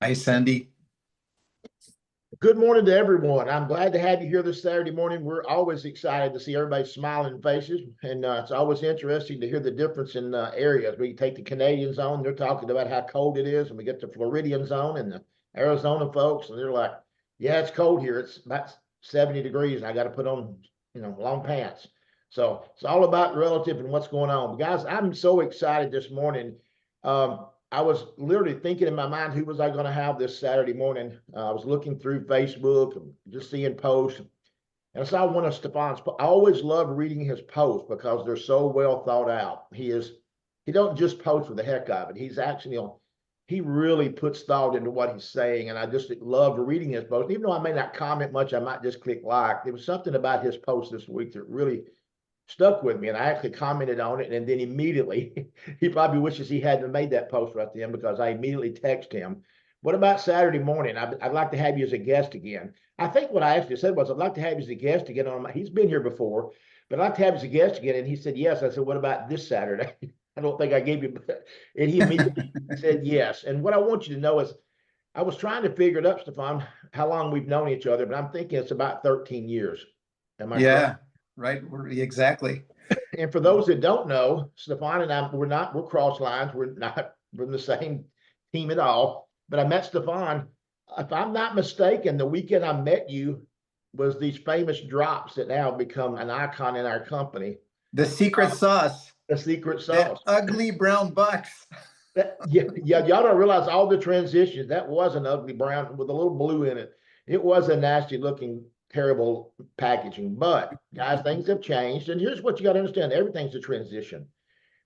Hi, Sandy. Good morning to everyone. I'm glad to have you here this Saturday morning. We're always excited to see everybody's smiling faces, and it's always interesting to hear the difference in areas. We take the Canadian zone, they're talking about how cold it is, and we get the Floridian zone and the Arizona folks, and they're like, yeah, it's cold here. It's about 70 degrees, and I got to put on, long pants. So it's all about relative and what's going on. But guys, I'm so excited this morning. I was literally thinking in my mind, who was I going to have this Saturday morning? I was looking through Facebook and just seeing posts. And I saw one of Stephane's. I always love reading his posts because they're so well thought out. He don't just post for the heck of it. He's actually he really puts thought into what he's saying. And I just love reading his posts. Even though I may not comment much, I might just click like. There was something about his post this week that really stuck with me, and I actually commented on it, and then immediately he probably wishes he hadn't made that post right then, because I immediately text him, what about Saturday morning? I'd like to have you as a guest again. I think what I actually said was, I'd like to have you as a guest again he's been here before, but I'd like to have you as a guest again. And he said yes. I said, what about this Saturday? I don't think I gave you, and he immediately said yes. And what I want you to know is, I was trying to figure it up, Stephane, how long we've known each other, but I'm thinking it's about 13 years. Am I correct? Right. Exactly. And for those that don't know, Stephane and I, we're cross lines. We're not from the same team at all. But I met Stephane, if I'm not mistaken, the weekend I met you was these famous drops that now have become an icon in our company. The secret sauce. The secret That sauce. ugly brown box. Yeah, y'all don't realize all the transitions. That was an ugly brown with a little blue in it. It was a nasty looking, terrible packaging. But guys, things have changed. And here's what you got to understand. Everything's a transition.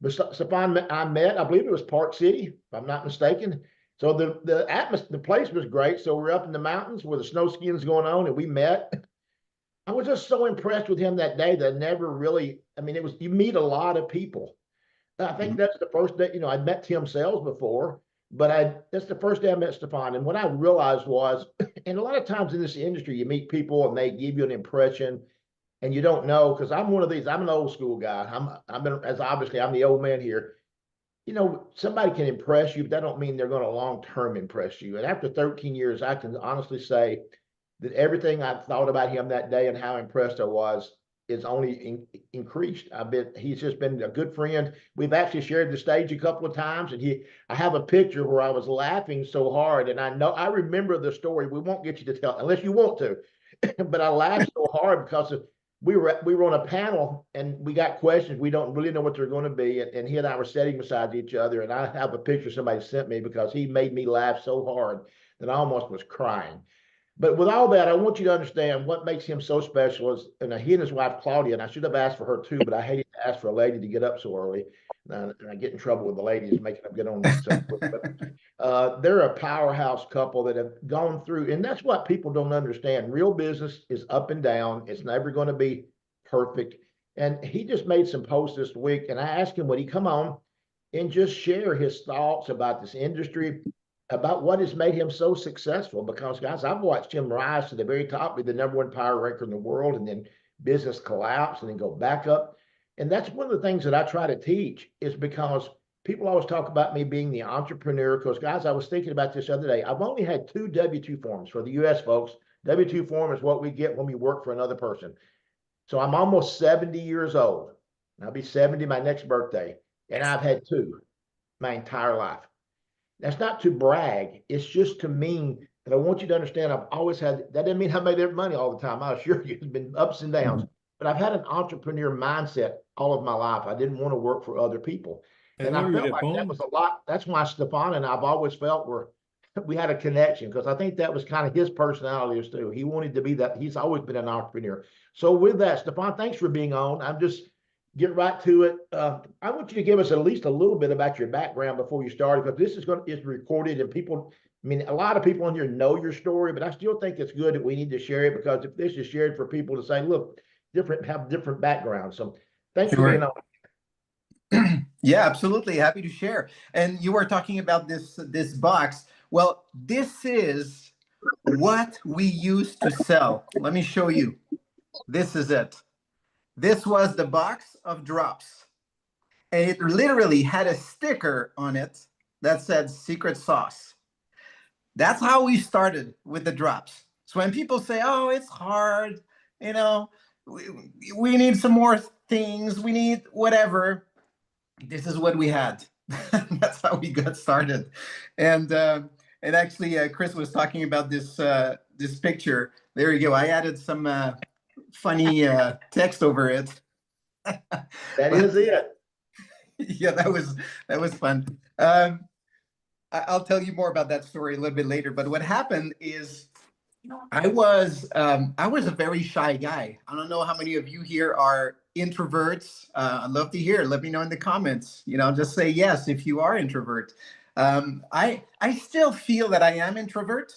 But Stephane, I believe it was Park City, if I'm not mistaken. So the atmosphere, the place was great. So we're up in the mountains where the snow skiing's going on, and we met. I was just so impressed with him that day that I never really, you meet a lot of people. I think that's the first day, I'd met Tim Sales before, but that's the first day I met Stephane. And what I realized was, and a lot of times in this industry, you meet people and they give you an impression and you don't know, because I'm one of these, I'm an old school guy. I'm the old man here. Somebody can impress you, but that don't mean they're going to long-term impress you. And after 13 years, I can honestly say that everything I thought about him that day and how impressed I was is only increased. He's just been a good friend. We've actually shared the stage a couple of times, and I have a picture where I was laughing so hard, and I remember the story. We won't get you to tell unless you want to, but I laughed so hard because we were on a panel and we got questions. We don't really know what they're going to be, and he and I were sitting beside each other, and I have a picture somebody sent me because he made me laugh so hard that I almost was crying. But with all that, I want you to understand what makes him so special is, and he and his wife, Claudia, and I should have asked for her too, but I hated to ask for a lady to get up so early. And I get in trouble with the ladies making them get on. They're a powerhouse couple that have gone through, and that's what people don't understand. Real business is up and down. It's never going to be perfect. And he just made some posts this week, and I asked him, would he come on and just share his thoughts about this industry, about what has made him so successful? Because guys, I've watched him rise to the very top, be the #1 power ranker in the world, and then business collapse and then go back up. And that's one of the things that I try to teach, is because people always talk about me being the entrepreneur. Because guys, I was thinking about this the other day. I've only had 2 W-2 forms for the US folks. W-2 form is what we get when we work for another person. So I'm almost 70 years old. I'll be 70 my next birthday. And I've had 2 my entire life. That's not to brag. It's just to mean that I want you to understand I've always had, that doesn't mean I made every money all the time. I assure you, it's been ups and downs. But I've had an entrepreneur mindset all of my life. I didn't want to work for other people. And I felt like that was a lot. That's why Stephane and I've always felt we had a connection, because I think that was kind of his personality too. He wanted to be that. He's always been an entrepreneur. So with that, Stephane, thanks for being on. I'm just get right to it. I want you to give us at least a little bit about your background before you started, because this is recorded, and people, a lot of people on here know your story, but I still think it's good that we need to share it, because if this is shared for people to say, look, have different backgrounds. So thanks for being on. Yeah, absolutely. Happy to share. And you were talking about this box. Well, this is what we used to sell. Let me show you. This is it. This was the box of drops. And it literally had a sticker on it that said secret sauce. That's how we started with the drops. So when people say, oh, it's hard, you know, we, we need some more things, we need whatever, this is what we had. That's how we got started. And and actually, Chris was talking about this picture. There you go. I added some funny text over it. That But is it. yeah, that was fun. I'll tell you more about that story a little bit later. But what happened is I was a very shy guy. I don't know how many of you here are introverts. I'd love to hear. Let me know in the comments. You know, just say yes if you are introvert. I still feel that I am introvert,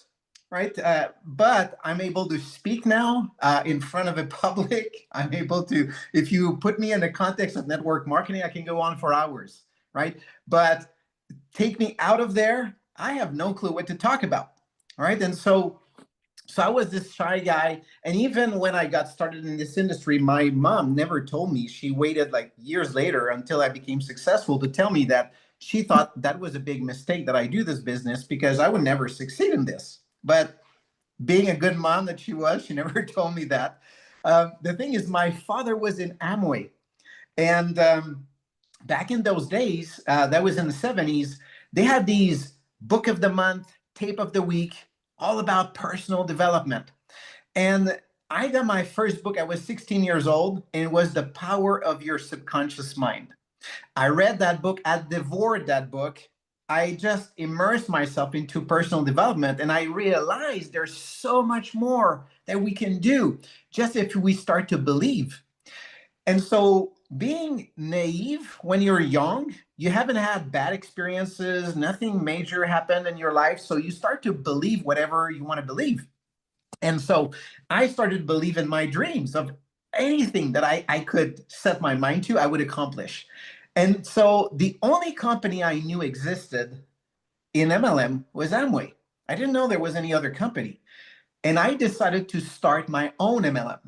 right? But I'm able to speak now in front of a public. I'm able to. If you put me in the context of network marketing, I can go on for hours, right? But take me out of there, I have no clue what to talk about. All right, and so I was this shy guy. And even when I got started in this industry, my mom never told me. She waited like years later until I became successful to tell me that she thought that was a big mistake that I do this business because I would never succeed in this. But being a good mom that she was, she never told me that. The thing is, my father was in Amway. And back in those days, that was in the 70s, they had these book of the month, tape of the week, all about personal development. And I got my first book, I was 16 years old, and it was The Power of Your Subconscious Mind. I read that book, I devoured that book. I just immersed myself into personal development, and I realized there's so much more that we can do just if we start to believe. And so, being naive when you're young, you haven't had bad experiences, nothing major happened in your life. So, you start to believe whatever you want to believe. And so, I started to believe in my dreams of anything that I could set my mind to, I would accomplish. And so, the only company I knew existed in MLM was Amway. I didn't know there was any other company. And I decided to start my own MLM.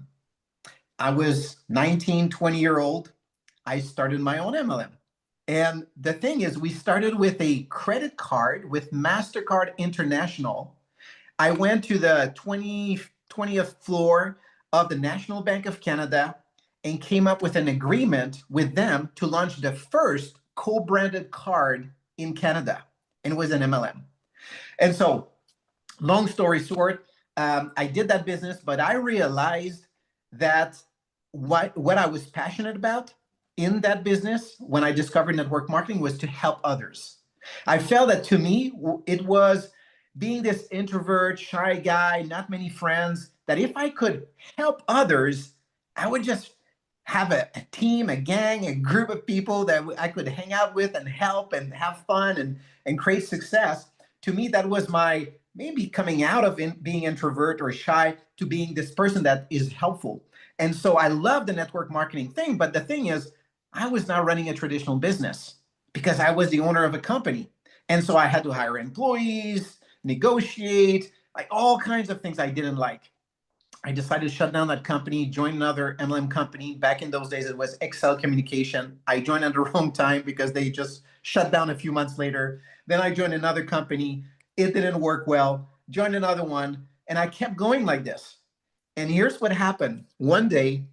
I was 19, 20-year old. I started my own MLM. And the thing is, we started with a credit card with MasterCard International. I went to the 20th floor of the National Bank of Canada and came up with an agreement with them to launch the first co-branded card in Canada. And it was an MLM. And so, long story short, I did that business, but I realized that what I was passionate about in that business when I discovered network marketing was to help others. I felt that to me, it was being this introvert, shy guy, not many friends, that if I could help others, I would just have a team, a gang, a group of people that I could hang out with and help and have fun and create success. To me, that was my maybe coming out of being introvert or shy to being this person that is helpful. And so I love the network marketing thing. But the thing is, I was not running a traditional business because I was the owner of a company. And so I had to hire employees, negotiate, like all kinds of things I didn't like. I decided to shut down that company, join another MLM company. Back in those days, it was Excel Communication. I joined at the wrong time because they just shut down a few months later. Then I joined another company. It didn't work well. Joined another one. And I kept going like this. And here's what happened. One day,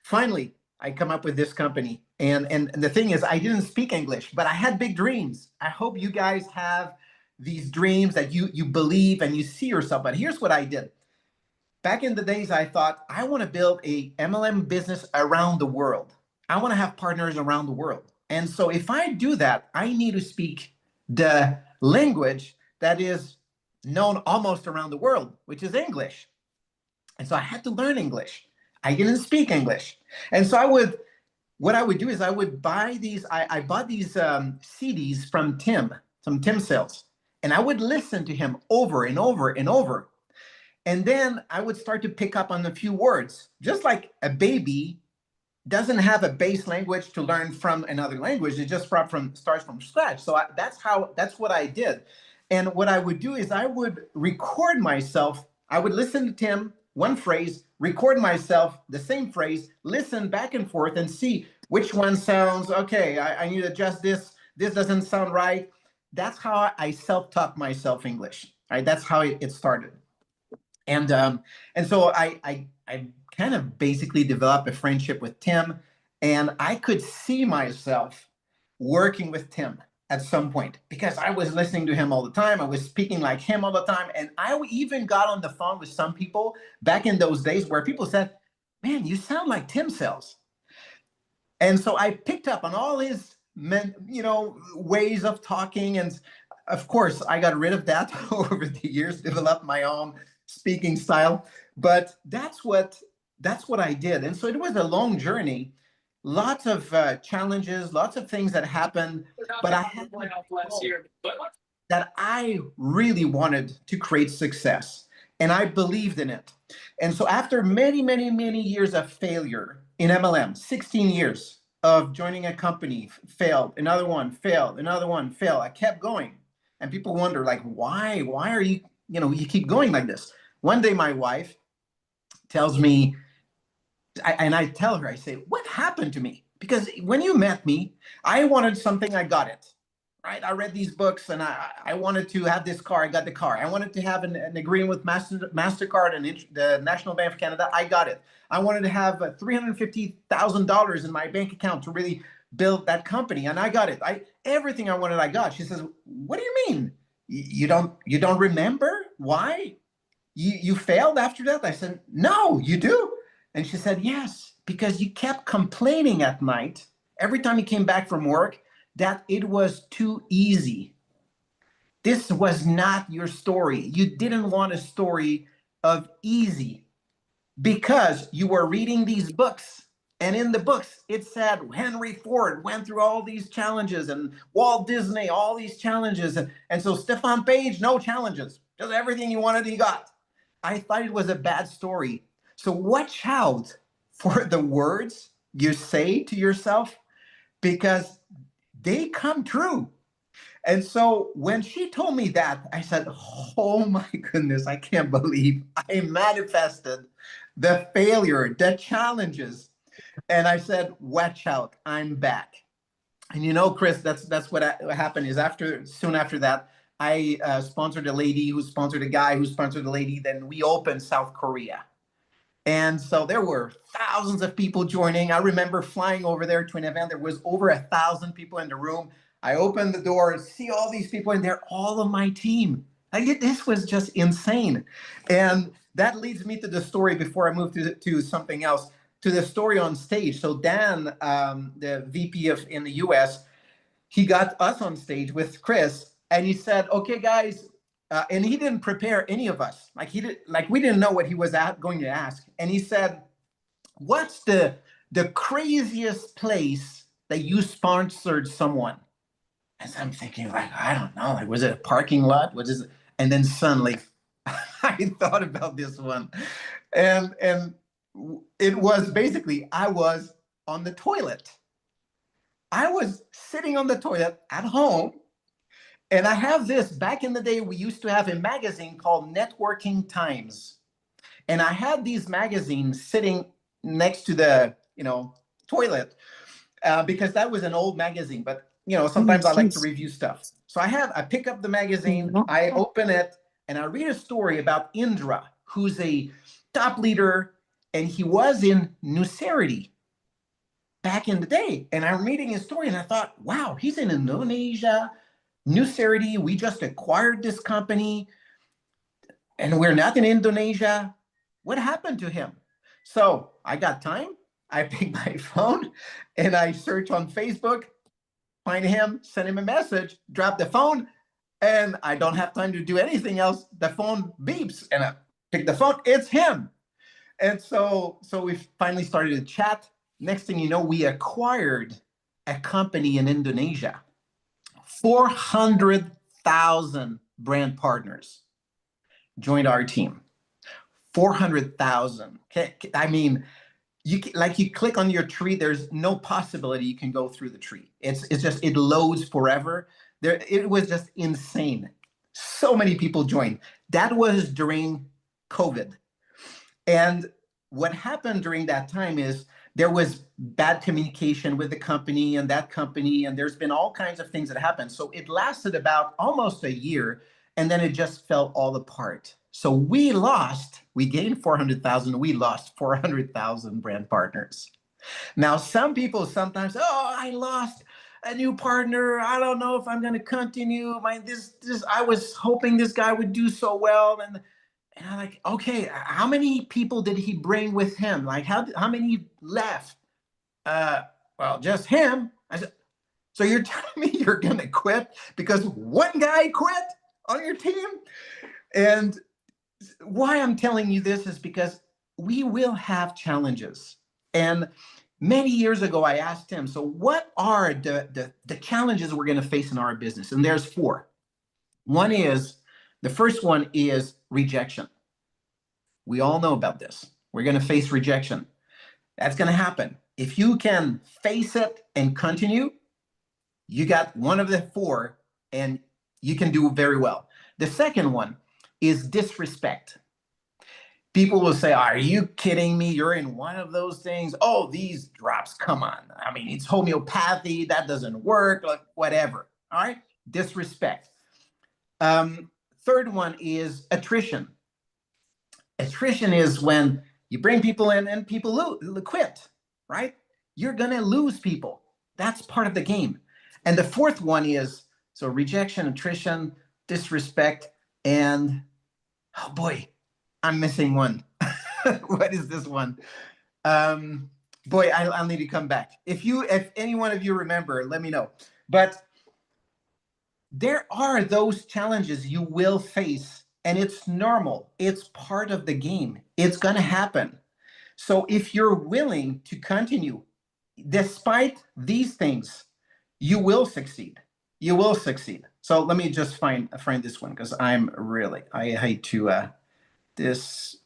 finally, I come up with this company. And the thing is, I didn't speak English, but I had big dreams. I hope you guys have these dreams that you believe and you see yourself. But here's what I did. Back in the days, I thought, I want to build a MLM business around the world. I want to have partners around the world. And so if I do that, I need to speak the language that is known almost around the world, which is English. And so I had to learn English. I didn't speak English. And so what I would do is I would buy these, I bought these CDs from Tim Sales, and I would listen to him over and over and over. And then I would start to pick up on a few words, just like a baby doesn't have a base language to learn from another language. It just starts from scratch. So that's what I did. And what I would do is I would record myself. I would listen to Tim, one phrase, record myself, the same phrase, listen back and forth and see which one sounds okay. I need to adjust this. This doesn't sound right. That's how I self-taught myself English. Right? That's how it started. And so I kind of basically developed a friendship with Tim, and I could see myself working with Tim at some point because I was listening to him all the time. I was speaking like him all the time, and I even got on the phone with some people back in those days where people said, "Man, you sound like Tim Sells." And so I picked up on all his ways of talking, and of course I got rid of that over the years, developed my own speaking style. But that's what I did. And so it was a long journey, lots of challenges, lots of things that happened, but I had that I really wanted to create success, and I believed in it. And so after many, many, many years of failure in MLM, 16 years of joining a company, failed, another one failed, another one failed. I kept going. And people wonder, like, why are you keep going like this? One day my wife tells me, and I tell her, I say, what happened to me? Because when you met me, I wanted something, I got it. Right? I read these books and I wanted to have this car, I got the car. I wanted to have an agreement with MasterCard and the National Bank of Canada, I got it. I wanted to have $350,000 in my bank account to really build that company, and I got it. Everything I wanted, I got. She says, what do you mean? You don't remember why you failed after that? I said, no, you do. And she said, yes, because you kept complaining at night every time you came back from work that it was too easy. This was not your story. You didn't want a story of easy because you were reading these books. And in the books, it said Henry Ford went through all these challenges, and Walt Disney, all these challenges. And so Stephane Page, no challenges, just everything you wanted, he got. I thought it was a bad story. So watch out for the words you say to yourself, because they come true. And so when she told me that, I said, oh my goodness, I can't believe I manifested the failure, the challenges. And I said, watch out, I'm back. And Chris, that's what happened is soon after that, I sponsored a lady who sponsored a guy who sponsored a lady. Then we opened South Korea. And so there were thousands of people joining. I remember flying over there to an event. There was over 1,000 people in the room. I opened the door and see all these people, and they're all of my team. This was just insane. And that leads me to the story before I move to something else, to the story on stage. So Dan, the VP in the US, he got us on stage with Chris, and he said, okay, guys, and he didn't prepare any of us. We didn't know what he was going to ask. And he said, what's the craziest place that you sponsored someone? And so I'm thinking, I don't know. Was it a parking lot? What is it? And then suddenly I thought about this one. And it was basically, I was on the toilet. I was sitting on the toilet at home. And I have this, back in the day, we used to have a magazine called Networking Times. And I had these magazines sitting next to the, toilet, because that was an old magazine. But, sometimes I like to review stuff. So I pick up the magazine, I open it, and I read a story about Indra, who's a top leader, and he was in Nucerity back in the day. And I'm reading his story, and I thought, wow, he's in Indonesia. Nucerity, we just acquired this company, and we're not in Indonesia. What happened to him? So I got time. I pick my phone and I search on Facebook, find him, send him a message, drop the phone, and I don't have time to do anything else. The phone beeps, and I pick the phone. It's him. And so we finally started to chat. Next thing you know, we acquired a company in Indonesia. 400,000 brand partners joined our team. 400,000. I mean, you click on your tree, there's no possibility you can go through the tree. It's just, it loads forever. It was just insane. So many people joined. That was during COVID. And what happened during that time is there was bad communication with the company and that company, and there's been all kinds of things that happened. So it lasted about almost a year, and then it just fell all apart. So we gained 400,000, we lost 400,000 brand partners. Now, some people sometimes, oh, I lost a new partner. I don't know if I'm going to continue. I was hoping this guy would do so well. And I'm like, okay, how many people did he bring with him? Like, how many left? Well, just him. I said, so you're telling me you're going to quit because one guy quit on your team? And why I'm telling you this is because we will have challenges. And many years ago, I asked him, so what are the challenges we're going to face in our business? And there's four. The first one is rejection. We all know about this. We're going to face rejection. That's going to happen. If you can face it and continue, you got one of the four and you can do very well. The second one is disrespect. People will say, are you kidding me? You're in one of those things. Oh, these drops, come on. I mean, it's homeopathy. That doesn't work, like whatever. All right. Disrespect. Third one is attrition. Attrition is when you bring people in and people quit, right? You're going to lose people. That's part of the game. And the fourth one is, so rejection, attrition, disrespect, and, oh boy, I'm missing one. What is this one? Boy, I'll need to come back. If any one of you remember, let me know. But there are those challenges you will face, and it's normal. It's part of the game. It's going to happen. So if you're willing to continue, despite these things, you will succeed. You will succeed. So let me just find this one because I hate to disrespect.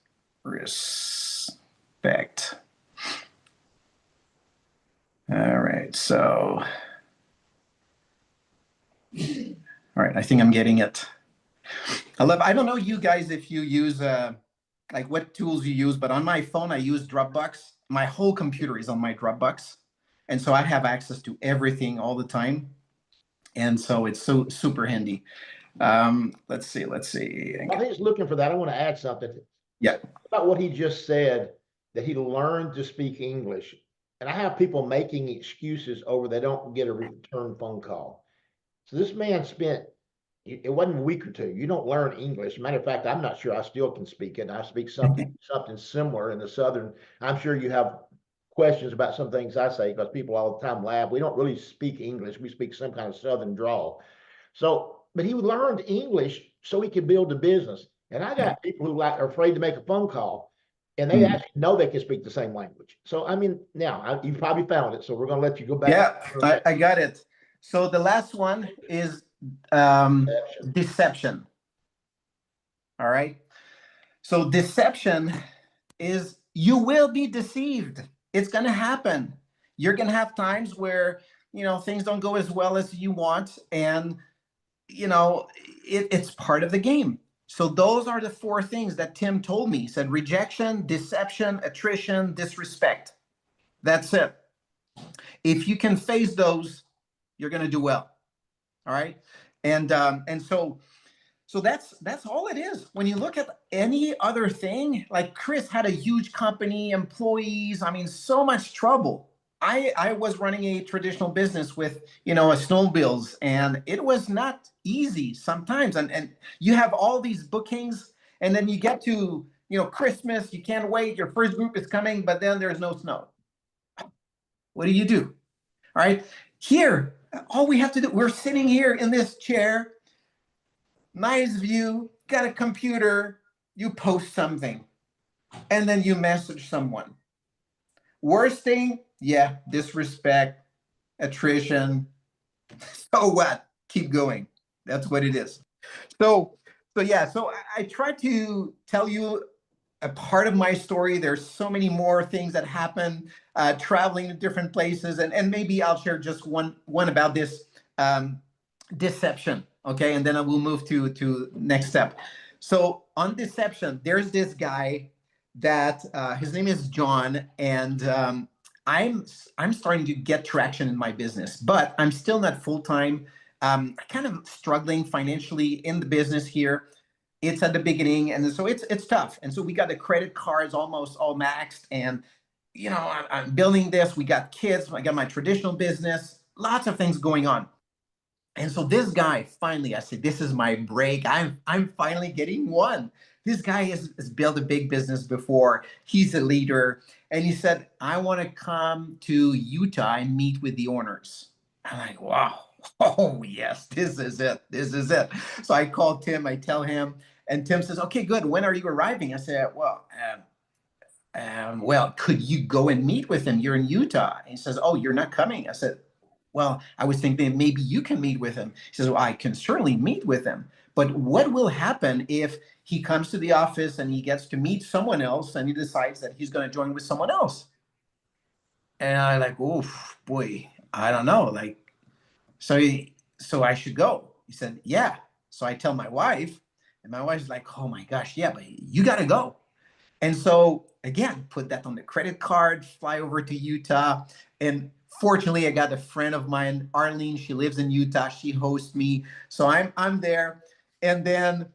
All right, so all right, I think I'm getting it. I don't know you guys if you use like what tools you use, but on my phone I use Dropbox. My whole computer is on my Dropbox, and so I have access to everything all the time, and so it's so super handy. Let's see. I think he's looking for that. I want to add something. Yeah. About what he just said, that he learned to speak English. And I have people making excuses over they don't get a return phone call. So this man spent, it wasn't a week or two. You don't learn English. Matter of fact, I'm not sure I still can speak it. I speak something similar in the Southern. I'm sure you have questions about some things I say because people all the time laugh. We don't really speak English. We speak some kind of Southern drawl. So, but he learned English so he could build a business. And I got people who are afraid to make a phone call, and they actually know they can speak the same language. So, I mean, now you probably found it. So we're going to let you go back. Yeah, I got it. So the last one is deception. All right. So deception is you will be deceived. It's going to happen. You're going to have times where, things don't go as well as you want. And, it's part of the game. So those are the four things that Tim told me. He said rejection, deception, attrition, disrespect. That's it. If you can face those, you're going to do well. All right. And so that's all it is. When you look at any other thing, like Chris had a huge company, employees, I mean, so much trouble. I was running a traditional business with, snowmobiles, and it was not easy sometimes. And you have all these bookings, and then you get to, Christmas, you can't wait, your first group is coming, but then there's no snow. What do? All right. Here, all we have to do, we're sitting here in this chair, nice view, got a computer, you post something, and then you message someone. Worst thing, yeah, disrespect, attrition. So what? Keep going. That's what it is. So I try to tell you a part of my story. There's so many more things that happen, traveling to different places, and maybe I'll share just one about this deception. Okay, and then I will move to next step. So on deception, there's this guy that his name is John, and I'm starting to get traction in my business, but I'm still not full time. kind of struggling financially in the business here. It's at the beginning, and so it's tough. And so we got the credit cards almost all maxed, and I'm building this. We got kids. I got my traditional business. Lots of things going on. And so this guy finally, I said, this is my break. I'm finally getting one. This guy has built a big business before. He's a leader. And he said, I want to come to Utah and meet with the owners. I'm like, wow. Oh, yes, this is it. This is it. So I called Tim. I tell him. And Tim says, okay, good. When are you arriving? I said, well, could you go and meet with him? You're in Utah. And he says, oh, you're not coming. I said, well, I was thinking maybe you can meet with him. He says, well, I can certainly meet with him. But what will happen if he comes to the office and he gets to meet someone else and he decides that he's going to join with someone else? And I'm like, oh, boy, I don't know. Like, so I should go. He said, yeah. So I tell my wife, and my wife's like, oh my gosh, yeah, but you got to go. And so again, put that on the credit card, fly over to Utah. And fortunately, I got a friend of mine, Arlene. She lives in Utah. She hosts me. So I'm there. And then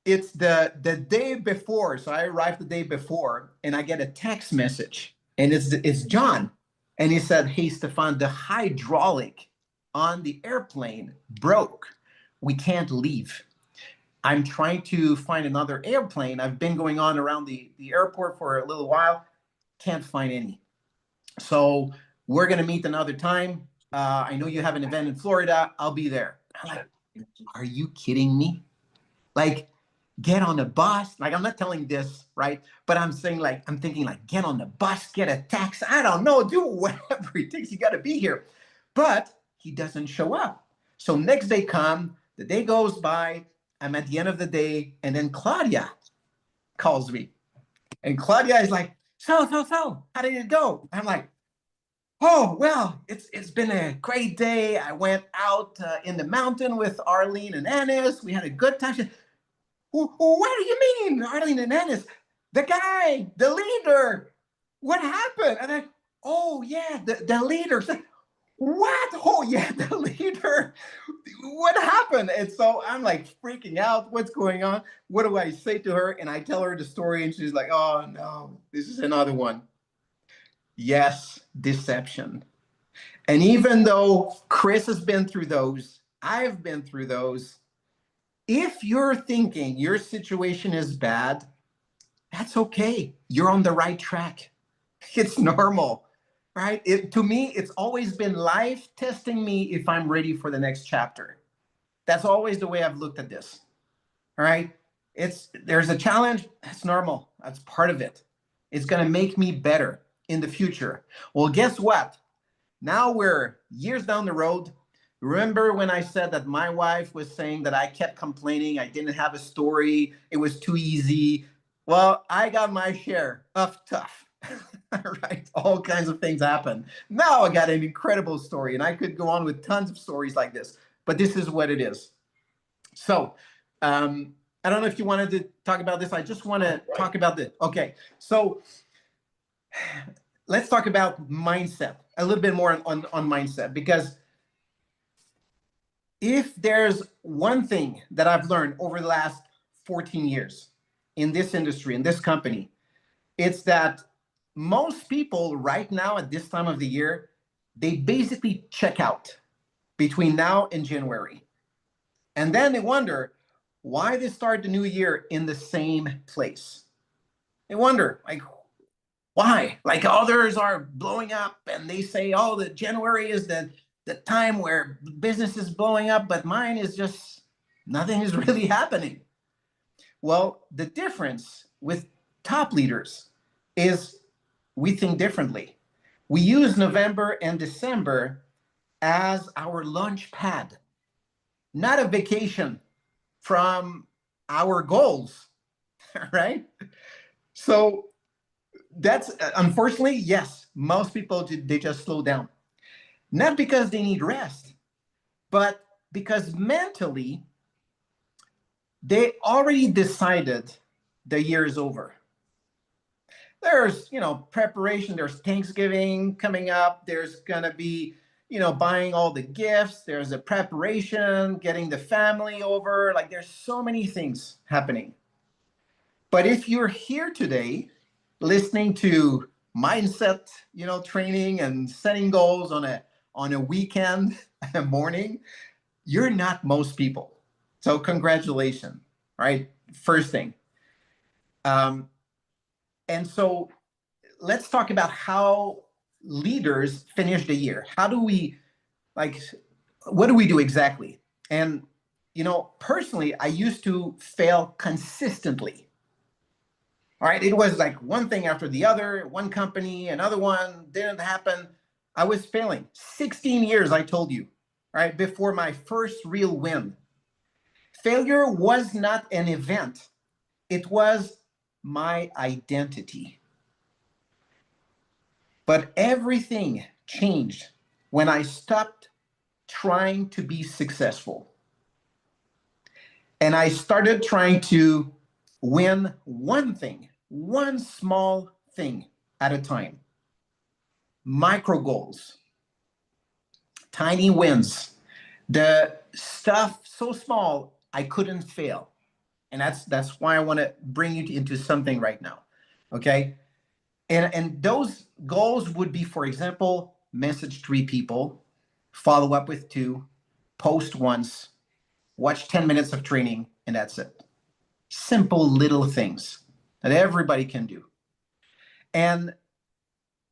it's the day before. So I arrived the day before, and I get a text message. And it's John. And he said, hey, Stephane, the hydraulic on the airplane broke. We can't leave. I'm trying to find another airplane. I've been going on around the airport for a little while. Can't find any. So we're going to meet another time. I know you have an event in Florida. I'll be there. I'm like, are you kidding me? Like, get on the bus. Like, I'm not telling this, right? But I'm saying, like, I'm thinking, like, get on the bus, get a taxi. I don't know. Do whatever it takes. You got to be here. But he doesn't show up. So next day come, the day goes by. I'm at the end of the day, and then Claudia calls me. And Claudia is like, so, how did it go? I'm like, oh, well, it's been a great day. I went out in the mountain with Arlene and Ennis. We had a good time. She said, what do you mean, Arlene and Ennis? The guy, the leader. What happened? And I, oh, yeah, the leader. Like, what? Oh, yeah, the leader. What happened? And so I'm like freaking out. What's going on? What do I say to her? And I tell her the story, and she's like, oh, no, this is another one. Yes, deception. And even though Chris has been through those, I've been through those. If you're thinking your situation is bad, that's okay. You're on the right track. It's normal, right? To me, it's always been life testing me if I'm ready for the next chapter. That's always the way I've looked at this. All right. There's a challenge. That's normal. That's part of it. It's going to make me better in the future. Well, guess what? Now we're years down the road. Remember when I said that my wife was saying that I kept complaining, I didn't have a story, it was too easy? Well, I got my share of tough. Right? All kinds of things happen. Now I got an incredible story, and I could go on with tons of stories like this, but this is what it is. So, I don't know if you wanted to talk about this. I just want to talk about this. Okay, so let's talk about mindset, a little bit more on mindset, because if there's one thing that I've learned over the last 14 years in this industry, in this company, it's that most people right now at this time of the year, they basically check out between now and January. And then they wonder why they start the new year in the same place. They wonder, like, why? Like others are blowing up and they say, oh, the January is the time where business is blowing up, but mine is just, nothing is really happening. Well, the difference with top leaders is we think differently. We use November and December as our launch pad, not a vacation from our goals, right? So that's, unfortunately, yes, most people, they just slow down. Not because they need rest, but because mentally, they already decided the year is over. There's, preparation, there's Thanksgiving coming up, there's gonna be, buying all the gifts. There's a preparation, getting the family over. Like there's so many things happening. But if you're here today listening to mindset, training and setting goals on a weekend morning, you're not most people. So congratulations, right? First thing. And so let's talk about how leaders finish the year. How do we, like, what do we do exactly? And, personally, I used to fail consistently. All right. It was like one thing after the other, one company, another one didn't happen. I was failing. 16 years, I told you, right, before my first real win. Failure was not an event, it was my identity. But everything changed when I stopped trying to be successful. And I started trying to win one thing, one small thing at a time. Micro goals, tiny wins, the stuff so small I couldn't fail. And that's why I want to bring you into something right now. Okay. And those goals would be, for example, message 3 people, follow up with 2, post once, watch 10 minutes of training, and that's it. Simple little things that everybody can do. And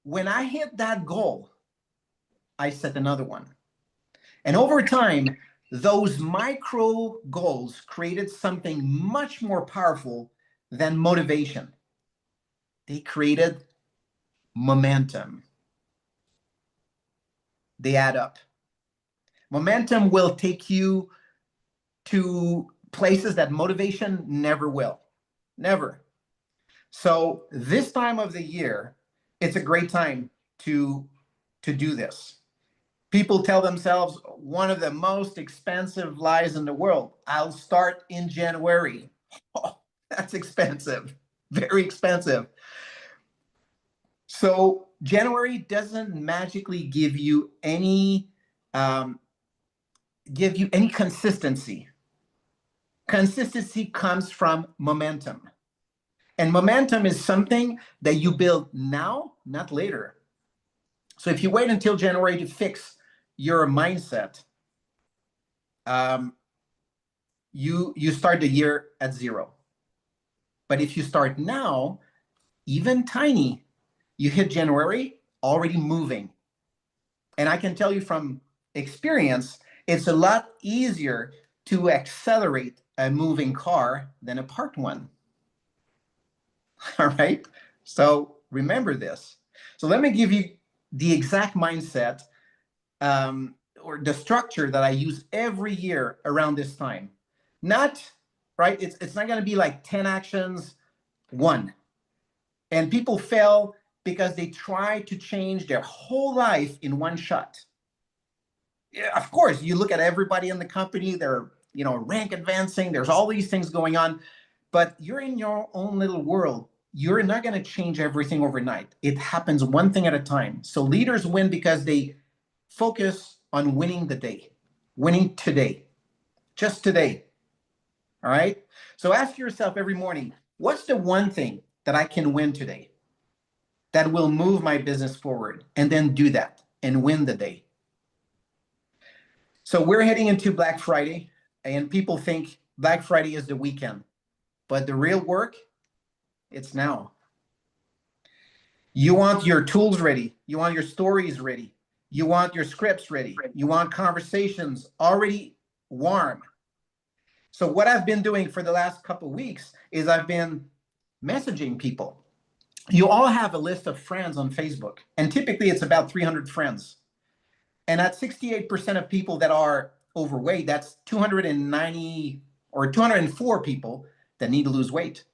when I hit that goal, I set another one. And over time, those micro goals created something much more powerful than motivation. They created momentum. They add up. Momentum will take you to places that motivation never will. Never. So this time of the year, it's a great time to do this. People tell themselves one of the most expensive lies in the world. I'll start in January. Oh, that's expensive. Very expensive. So January doesn't magically give you any consistency. Consistency comes from momentum. And momentum is something that you build now, not later. So if you wait until January to fix your mindset, you start the year at 0. But if you start now, even tiny, you hit January already moving. And I can tell you from experience, it's a lot easier to accelerate a moving car than a parked one. All right. So remember this. So let me give you the exact mindset or the structure that I use every year around this time. Not right. It's not going to be like 10 actions, 1. And people fail because they try to change their whole life in one shot. Yeah, of course, you look at everybody in the company, they're, rank advancing, there's all these things going on, but you're in your own little world. You're not going to change everything overnight. It happens one thing at a time. So leaders win because they focus on winning the day, winning today, just today. All right. So ask yourself every morning, what's the one thing that I can win today that will move my business forward? And then do that and win the day. So we're heading into Black Friday, and people think Black Friday is the weekend, but the real work, it's now. You want your tools ready. You want your stories ready. You want your scripts ready. You want conversations already warm. So what I've been doing for the last couple of weeks is I've been messaging people. You all have a list of friends on Facebook, and typically it's about 300 friends. And at 68% of people that are overweight, that's 290 or 204 people that need to lose weight.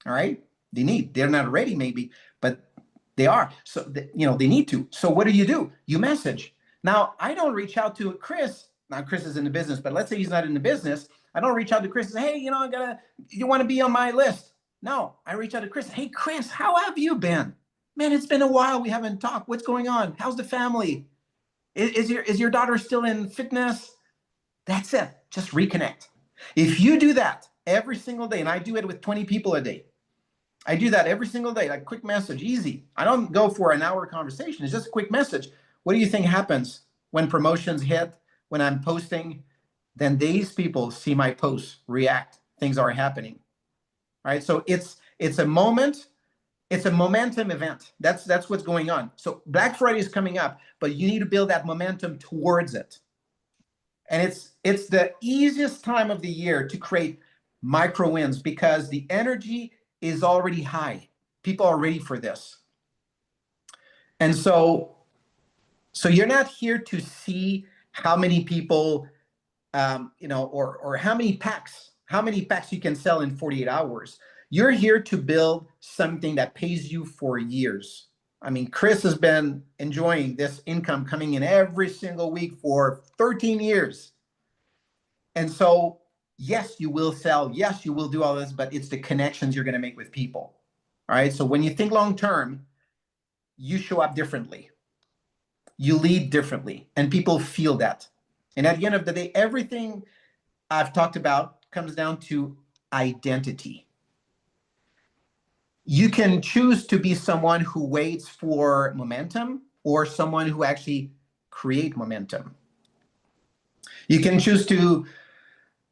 All right. They're not ready maybe, but they are. So, they need to. So what do? You message. Now, I don't reach out to Chris. Now, Chris is in the business, but let's say he's not in the business. I don't reach out to Chris and say, hey, you want to be on my list? No, I reach out to Chris. Hey, Chris, how have you been? Man, it's been a while. We haven't talked. What's going on? How's the family? Is your daughter still in fitness? That's it. Just reconnect. If you do that every single day, and I do it with 20 people a day, I do that every single day, like quick message, easy. I don't go for an hour conversation. It's just a quick message. What do you think happens when promotions hit, when I'm posting? Then these people see my posts, react, things are happening, right? So it's a moment, it's a momentum event. That's what's going on. So Black Friday is coming up, but you need to build that momentum towards it. And it's the easiest time of the year to create micro wins because the energy is already high. People are ready for this. And so you're not here to see how many people or how many packs you can sell in 48 hours. You're here to build something that pays you for years. I mean, Chris has been enjoying this income coming in every single week for 13 years. And so, yes, you will sell. Yes, you will do all this, but it's the connections you're going to make with people. All right. So when you think long term, you show up differently. You lead differently, and people feel that. And at the end of the day, everything I've talked about comes down to identity. You can choose to be someone who waits for momentum or someone who actually create momentum. You can choose to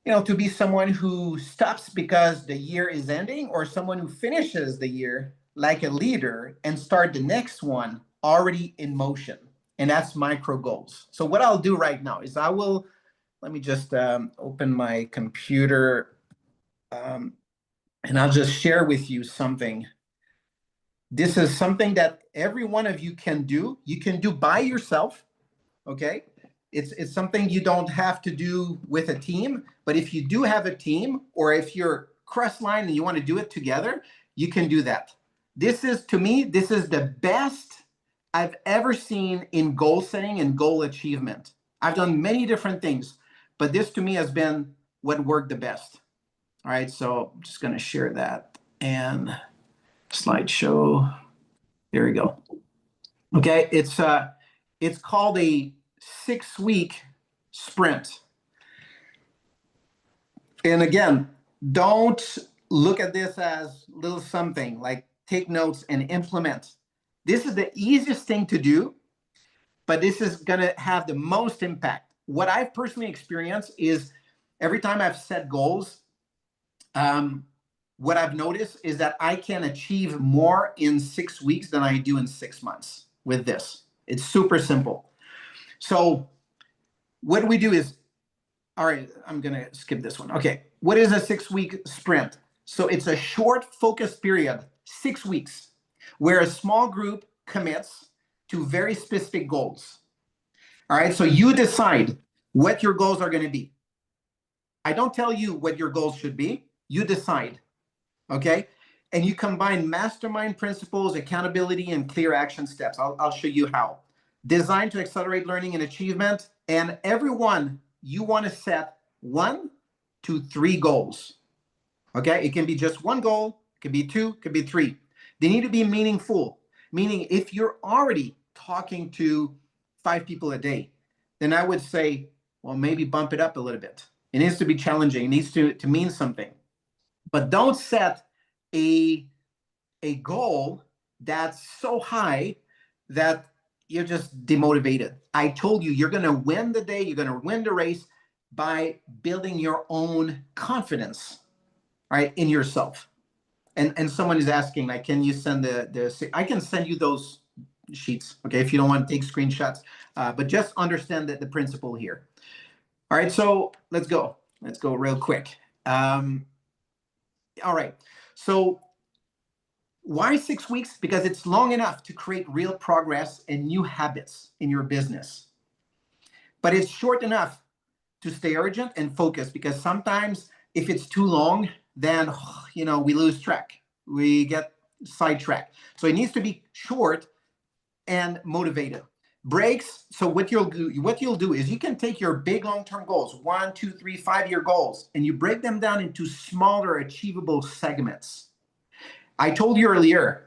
be someone who stops because the year is ending or someone who finishes the year like a leader and start the next one already in motion. And that's micro goals. So what I'll do right now is let me just open my computer and I'll just share with you something. This is something that every one of you can do. You can do by yourself, okay? It's something you don't have to do with a team, but if you do have a team or if you're cross-line and you want to do it together, you can do that. To me, this is the best I've ever seen in goal setting and goal achievement. I've done many different things, but this to me has been what worked the best. All right, so I'm just going to share that and slideshow. There we go. Okay, it's called a 6-week sprint. And again, don't look at this as little something like take notes and implement. This is the easiest thing to do, but this is going to have the most impact. What I've personally experienced is every time I've set goals, what I've noticed is that I can achieve more in 6 weeks than I do in 6 months with this. It's super simple. So what we do is, all right, I'm going to skip this one. Okay. What is a 6-week sprint? So it's a short focus period, 6 weeks, where a small group commits to very specific goals. All right. So you decide what your goals are going to be. I don't tell you what your goals should be. You decide. Okay. And you combine mastermind principles, accountability, and clear action steps. I'll show you how. Designed to accelerate learning and achievement. And everyone, you want to set 1 to 3 goals. Okay. It can be just 1 goal. It could be 2, it could be 3. They need to be meaningful. Meaning if you're already talking to 5 people a day, then I would say, well, maybe bump it up a little bit. It needs to be challenging. It needs to mean something. But don't set a goal that's so high that you're just demotivated. I told you, you're going to win the day. You're going to win the race by building your own confidence, right, in yourself. And someone is asking, like, can you send I can send you those sheets, okay, if you don't want to take screenshots. But just understand that the principle here. All right, so let's go real quick. All right, so why 6 weeks? Because it's long enough to create real progress and new habits in your business. But it's short enough to stay urgent and focused, because sometimes if it's too long, then we lose track. We get sidetracked. So it needs to be short and motivated. Breaks. So what you'll do is you can take your big long-term goals, 1, 2, 3, 5-year goals, and you break them down into smaller, achievable segments. I told you earlier,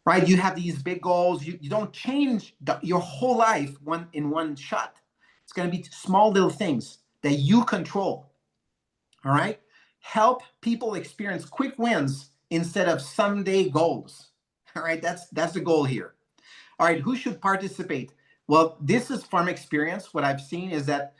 right? You have these big goals. You don't change your whole life in one shot. It's going to be small little things that you control. All right. Help people experience quick wins instead of someday goals. All right. That's the goal here. All right. Who should participate? Well, this is from experience. What I've seen is that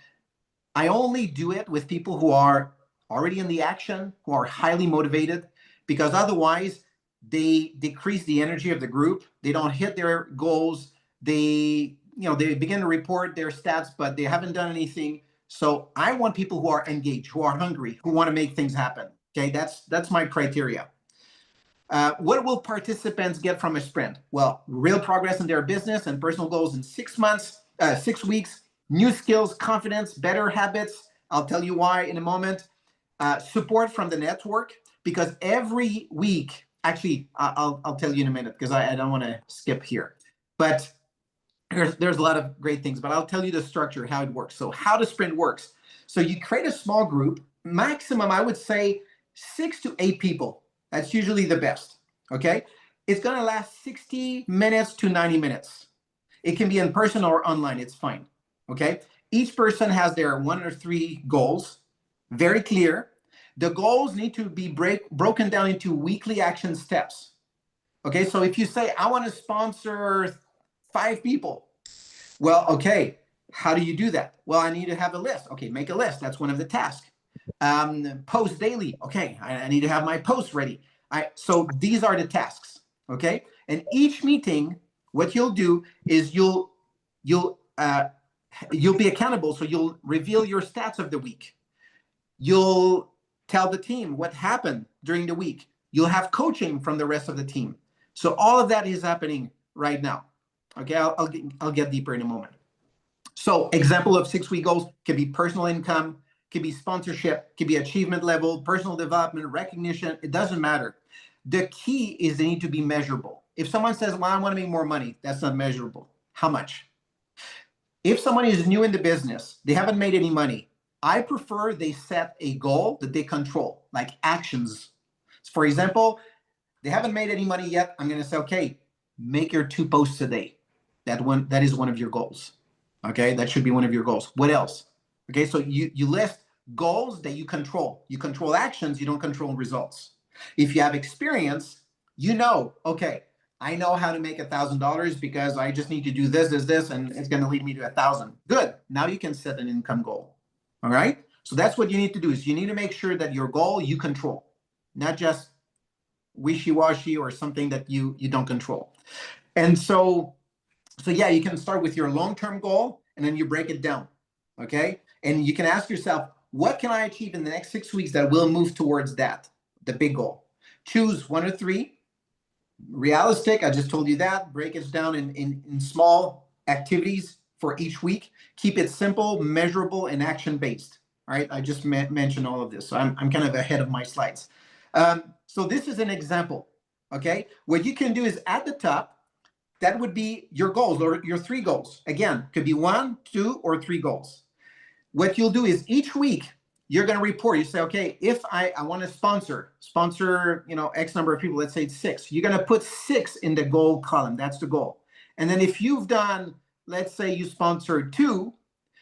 I only do it with people who are already in the action, who are highly motivated, because otherwise they decrease the energy of the group. They don't hit their goals. They begin to report their stats, but they haven't done anything. So I want people who are engaged, who are hungry, who want to make things happen. Okay, that's my criteria. What will participants get from a sprint? Well, real progress in their business and personal goals in 6 months, 6 weeks, new skills, confidence, better habits. I'll tell you why in a moment. Support from the network, because every week, actually, I'll tell you in a minute because I don't want to skip here. But there's a lot of great things, but I'll tell you the structure, how it works. So how the sprint works. So you create a small group, maximum, I would say 6 to 8 people. That's usually the best, okay? It's gonna last 60 minutes to 90 minutes. It can be in person or online, it's fine, okay? Each person has their 1 or 3 goals, very clear. The goals need to be broken down into weekly action steps, okay? So if you say, I wanna sponsor 5 people. Well, okay, how do you do that? Well, I need to have a list. Okay, make a list. That's one of the tasks. Post daily. Okay, I need to have my posts ready. So these are the tasks. Okay, and each meeting, what you'll do is you'll be accountable. So you'll reveal your stats of the week. You'll tell the team what happened during the week. You'll have coaching from the rest of the team. So all of that is happening right now. Okay, I'll get deeper in a moment. So example of 6-week goals can be personal income, can be sponsorship, can be achievement level, personal development, recognition. It doesn't matter. The key is they need to be measurable. If someone says, well, I want to make more money, that's not measurable. How much? If someone is new in the business, they haven't made any money, I prefer they set a goal that they control, like actions. For example, they haven't made any money yet. I'm going to say, okay, make your 2 posts a day. That is one of your goals. Okay, that should be one of your goals. What else? Okay, so you list goals that you control. You control actions, you don't control results. If you have experience, you know, okay, I know how to make $1,000 because I just need to do this, and it's going to lead me to 1,000. Good. Now you can set an income goal. All right. So that's what you need to do is you need to make sure that your goal you control, not just wishy-washy or something that you don't control. And so yeah, you can start with your long-term goal and then you break it down, okay? And you can ask yourself, what can I achieve in the next 6 weeks that will move towards that, the big goal? Choose 1 or 3. Realistic, I just told you that. Break it down in small activities for each week. Keep it simple, measurable, and action-based, all right? I just mentioned all of this, so I'm kind of ahead of my slides. So this is an example, okay? What you can do is at the top, that would be your goals or your 3 goals. Again, could be 1, 2, or 3 goals. What you'll do is each week you're going to report. You say, okay, if I want to sponsor, X number of people, let's say it's 6. You're going to put 6 in the goal column. That's the goal. And then if you've done, let's say you sponsored 2,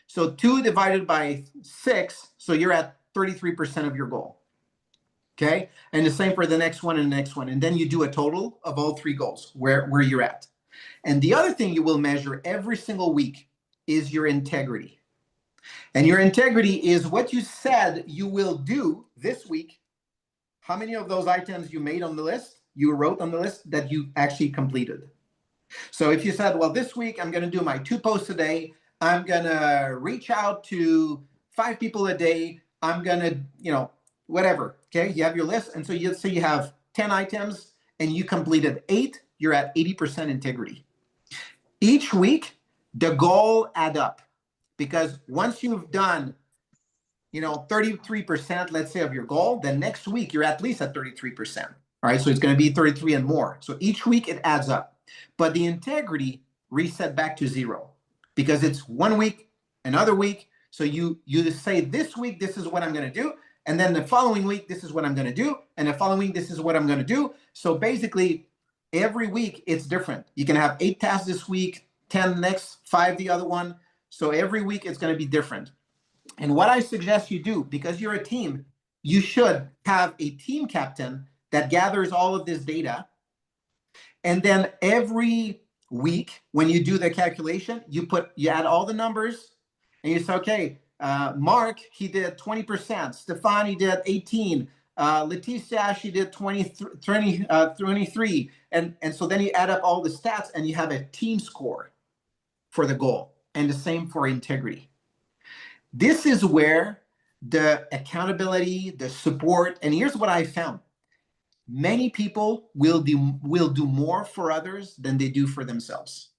so 2 divided by 6, so you're at 33% of your goal. Okay, and the same for the next one and the next one. And then you do a total of all 3 goals, where you're at. And the other thing you will measure every single week is your integrity. And your integrity is what you said you will do this week. How many of those items you made on the list, you wrote on the list that you actually completed? So if you said, well, this week I'm going to do my 2 posts a day, I'm going to reach out to 5 people a day, I'm going to, whatever. Okay, you have your list. And so you say you have 10 items and you completed 8, you're at 80% integrity. Each week, the goal add up, because once you've done, 33%, let's say, of your goal, then next week you're at least at 33%. All right, so it's going to be 33 and more. So each week it adds up, but the integrity reset back to 0 because it's 1 week, another week. So you say this week this is what I'm going to do, and then the following week this is what I'm going to do, and the following week this is what I'm going to do. So basically, every week it's different. You can have 8 tasks this week, 10 next, 5 the other one. So every week it's going to be different. And what I suggest you do, because you're a team, you should have a team captain that gathers all of this data. And then every week, when you do the calculation, you add all the numbers, and you say, okay, Mark, he did 20%. Stephane, he did 18. Leticia, she did 23. And so then you add up all the stats, and you have a team score for the goal. And the same for integrity. This is where the accountability, the support, and here's what I found. Many people will do more for others than they do for themselves.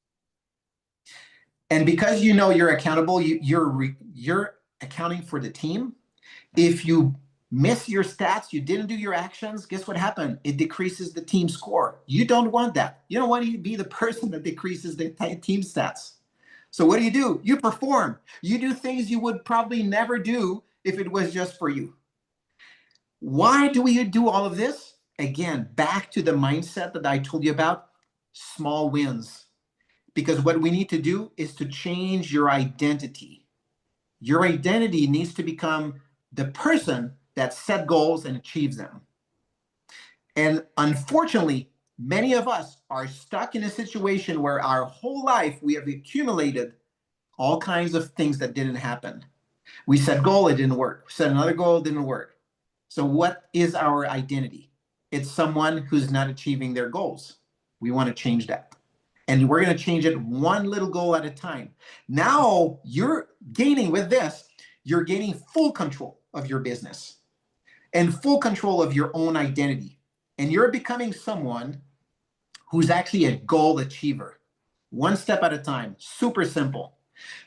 And because you know you're accountable, you're accounting for the team. If you miss your stats, you didn't do your actions, guess what happened? It decreases the team score. You don't want that. You don't want to be the person that decreases the team stats. So what do? You perform. You do things you would probably never do if it was just for you. Why do we do all of this? Again, back to the mindset that I told you about, small wins. Because what we need to do is to change your identity. Your identity needs to become the person that set goals and achieves them. And unfortunately, many of us are stuck in a situation where our whole life we have accumulated all kinds of things that didn't happen. We set a goal, it didn't work. We set another goal, it didn't work. So what is our identity? It's someone who's not achieving their goals. We want to change that. And we're going to change it one little goal at a time. Now you're gaining with this, you're gaining full control of your business and full control of your own identity. And you're becoming someone who's actually a goal achiever, one step at a time, super simple.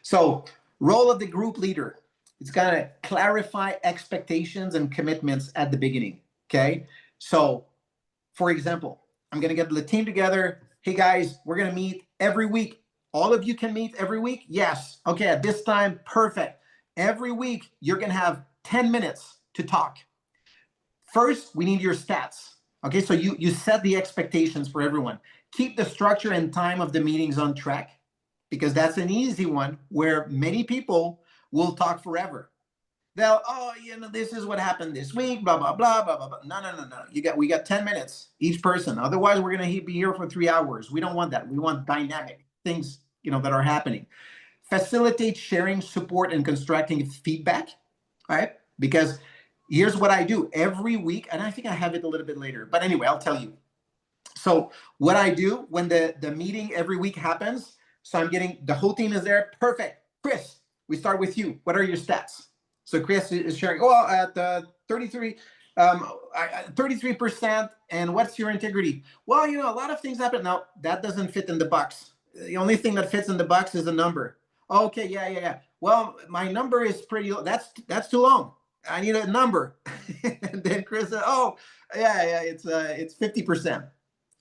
So role of the group leader, it's got to clarify expectations and commitments at the beginning, okay? So, for example, I'm going to get the team together. Hey, guys, we're going to meet every week. All of you can meet every week? Yes. Okay, at this time, perfect. Every week, you're going to have 10 minutes to talk. First, we need your stats. Okay, so you set the expectations for everyone. Keep the structure and time of the meetings on track, because that's an easy one where many people will talk forever. They'll, this is what happened this week, blah, blah, blah, blah, blah, blah. No. We got 10 minutes each person. Otherwise, we're going to be here for 3 hours. We don't want that. We want dynamic things, that are happening. Facilitate sharing, support, and constructing feedback, right? Because here's what I do every week, and I think I have it a little bit later. But anyway, I'll tell you. So what I do when the meeting every week happens, so I'm getting, the whole team is there. Perfect. Chris, we start with you. What are your stats? So Chris is sharing, at 33%. And what's your integrity? Well, a lot of things happen. Now, that doesn't fit in the box. The only thing that fits in the box is a number. Okay, yeah. Well, my number is pretty low. That's too long. I need a number. And then Chris said, it's 50%.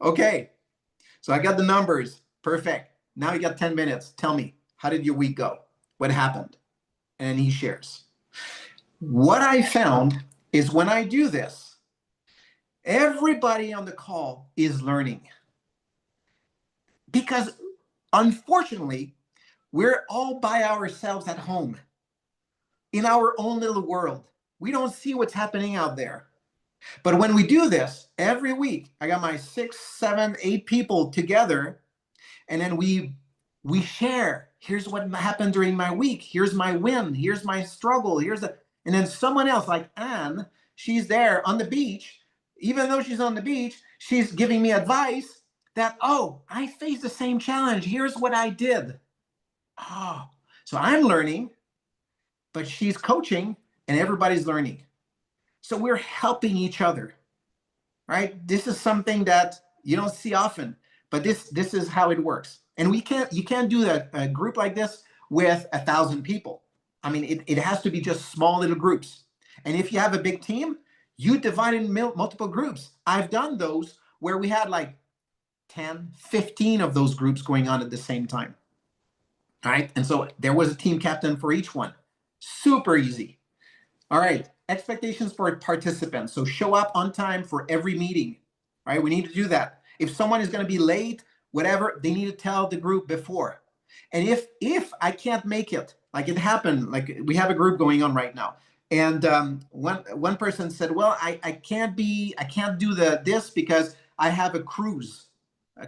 Okay. So I got the numbers. Perfect. Now you got 10 minutes. Tell me, how did your week go? What happened? And he shares. What I found is when I do this, everybody on the call is learning. Because unfortunately, we're all by ourselves at home in our own little world. We don't see what's happening out there. But when we do this every week, I got my 6, 7, 8 people together, and then we share. Here's what happened during my week. Here's my win. Here's my struggle. And then someone else like Anne, she's there on the beach. Even though she's on the beach, she's giving me advice that, I faced the same challenge. Here's what I did. So I'm learning, but she's coaching and everybody's learning. So we're helping each other, right? This is something that you don't see often, but this is how it works. And you can't do a group like this with 1,000 people. I mean, it has to be just small little groups. And if you have a big team, you divide in multiple groups. I've done those where we had like 10, 15 of those groups going on at the same time. All right. And so there was a team captain for each one. Super easy. All right. Expectations for participants. So show up on time for every meeting. All right. We need to do that. If someone is going to be late, whatever, they need to tell the group before. And if I can't make it, like it happened, like we have a group going on right now, and one person said, well, I can't do this because I have a cruise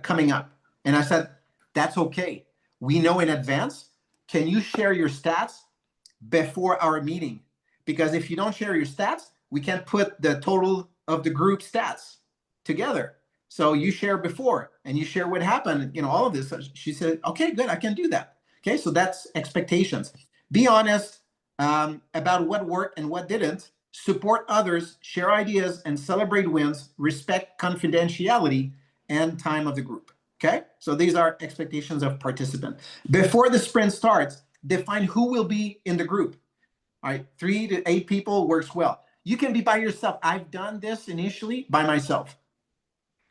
coming up. And I said, that's okay. We know in advance. Can you share your stats before our meeting? Because if you don't share your stats, we can't put the total of the group stats together. So you share before and you share what happened, all of this. She said, okay, good, I can do that. Okay, so that's expectations. Be honest about what worked and what didn't. Support others, share ideas, and celebrate wins. Respect confidentiality and time of the group. Okay, so these are expectations of participant. Before the sprint starts, define who will be in the group. All right, 3 to 8 people works well. You can be by yourself. I've done this initially by myself.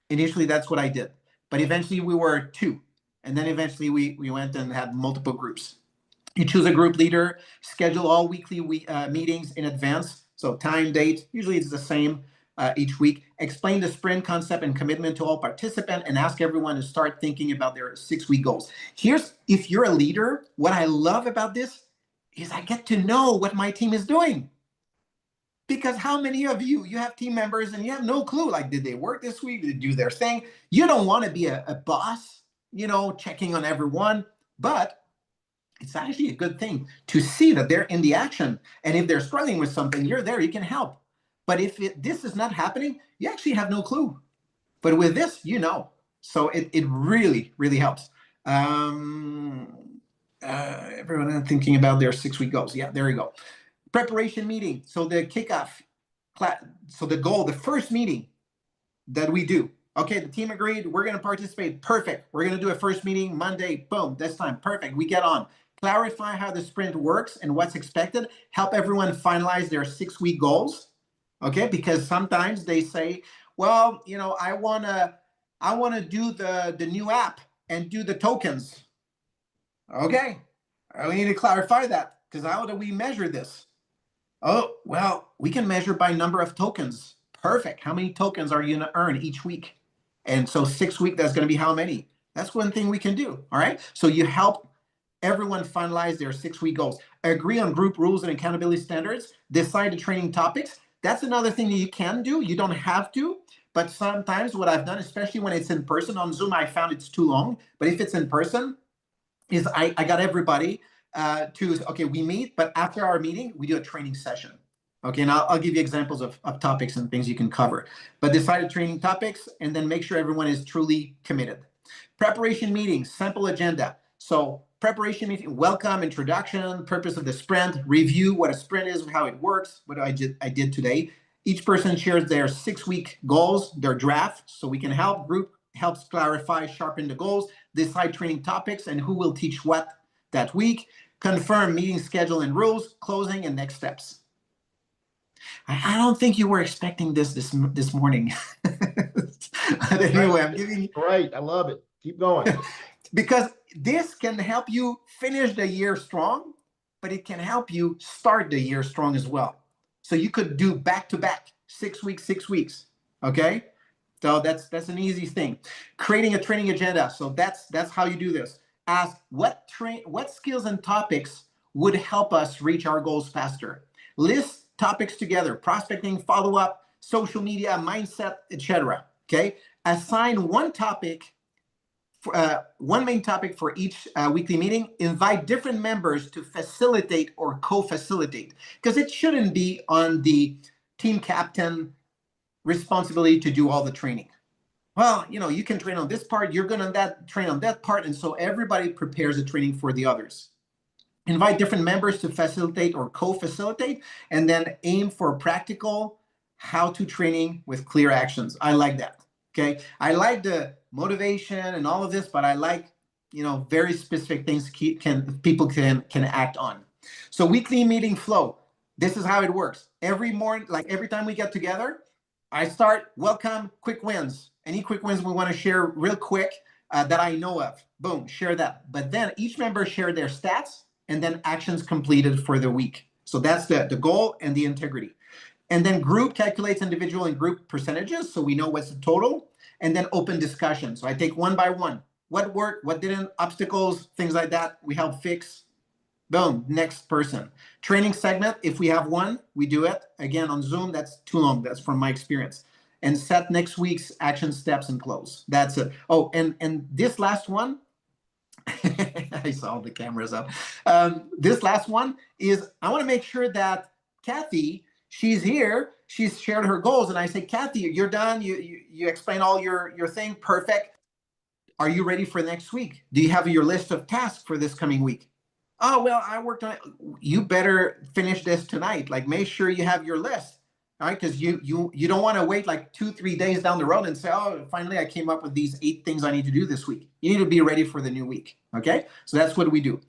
Initially, that's what I did. But eventually we were 2. And then eventually we went and had multiple groups. You choose a group leader, schedule all weekly meetings in advance. So time, date, usually it's the same each week. Explain the sprint concept and commitment to all participants, and ask everyone to start thinking about their 6-week goals. If you're a leader, what I love about this is I get to know what my team is doing. Because how many of you have team members and you have no clue, like, did they work this week? Did they do their thing? You don't want to be a boss, checking on everyone, but it's actually a good thing to see that they're in the action. And if they're struggling with something, you're there, you can help. But if this is not happening, you actually have no clue. But with this, so it really, really helps. Everyone thinking about their 6-week goals. Yeah, there you go. Preparation meeting. So the kickoff class, so the goal, the first meeting that we do. Okay, the team agreed, we're going to participate. Perfect. We're going to do a first meeting Monday. Boom, this time. Perfect. We get on. Clarify how the sprint works and what's expected. Help everyone finalize their 6-week goals. Okay, because sometimes they say, well, I want to do the new app and do the tokens. Okay, we need to clarify that, because how do we measure this? Oh, well, we can measure by number of tokens. Perfect. How many tokens are you going to earn each week? And so 6 weeks, that's going to be how many? That's one thing we can do. All right. So you help everyone finalize their 6-week goals. Agree on group rules and accountability standards. Decide the training topics. That's another thing that you can do. You don't have to. But sometimes what I've done, especially when it's in person, on Zoom, I found it's too long. But if it's in person, is I got everybody okay, we meet, but after our meeting, we do a training session. Okay, and I'll give you examples of topics and things you can cover. But decided training topics, and then make sure everyone is truly committed. Preparation meetings, sample agenda. So preparation meeting, welcome, introduction, purpose of the sprint, review what a sprint is, how it works, what I did today. Each person shares their 6-week goals, their draft, so we can help. Group helps clarify, sharpen the goals, decide training topics and who will teach what that week, confirm meeting schedule and rules, closing, and next steps. I don't think you were expecting this morning. But anyway, I'm giving you... Great, I love it. Keep going. Because this can help you finish the year strong, but it can help you start the year strong as well. So you could do back-to-back, 6 weeks, 6 weeks, okay? So that's an easy thing. Creating a training agenda. So that's how you do this. Ask what skills and topics would help us reach our goals faster. List topics together: prospecting, follow-up, social media, mindset, etc. Okay. Assign one main topic for each weekly meeting. Invite different members to facilitate or co-facilitate, because it shouldn't be on the team captain responsibility to do all the training. Well, you can train on this part, you're going to train on that part, and so everybody prepares the training for the others. Invite different members to facilitate or co-facilitate, and then aim for practical how-to training with clear actions. I like that. Okay, I like the motivation and all of this, but I like very specific things people can act on. So weekly meeting flow. This is how it works. Every morning, like every time we get together, I start, welcome, quick wins. Any quick wins we want to share real quick that I know of. Boom, share that. But then each member share their stats and then actions completed for the week. So that's the goal and the integrity. And then group calculates individual and group percentages, so we know what's the total. and then open discussion. So I take one by one. What worked, what didn't, obstacles, things like that, we help fix. Boom, next person. Training segment, if we have one, we do it. Again, on Zoom, that's too long. That's from my experience. And set next week's action steps and close. That's it. Oh, and this last one, I saw the cameras up. This last one is, I want to make sure that Kathy, she's here. She's shared her goals. And I say, Kathy, you're done. You explain all your thing. Perfect. Are you ready for next week? Do you have your list of tasks for this coming week? Oh, well, I worked on it. You better finish this tonight. Like, make sure you have your list. All right, because you don't want to wait like 2-3 days down the road and say, oh, finally I came up with these 8 things I need to do this week. You need to be ready for the new week. Okay, so that's what we do.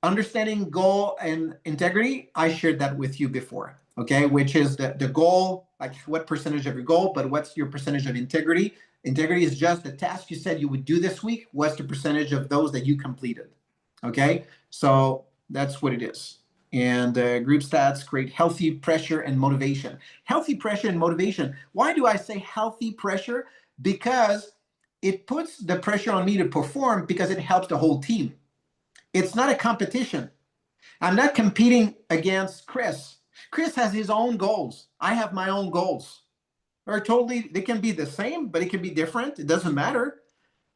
Understanding goal and integrity, I shared that with you before. Okay, which is the goal, like what percentage of your goal, but what's your percentage of integrity? Integrity is just the task you said you would do this week. What's the percentage of those that you completed? Okay, so that's what it is. And group stats create healthy pressure and motivation. Healthy pressure and motivation. Why do I say healthy pressure? Because it puts the pressure on me to perform, because it helps the whole team. It's not a competition. I'm not competing against Chris. Chris has his own goals. I have my own goals. They can be the same, but it can be different. It doesn't matter.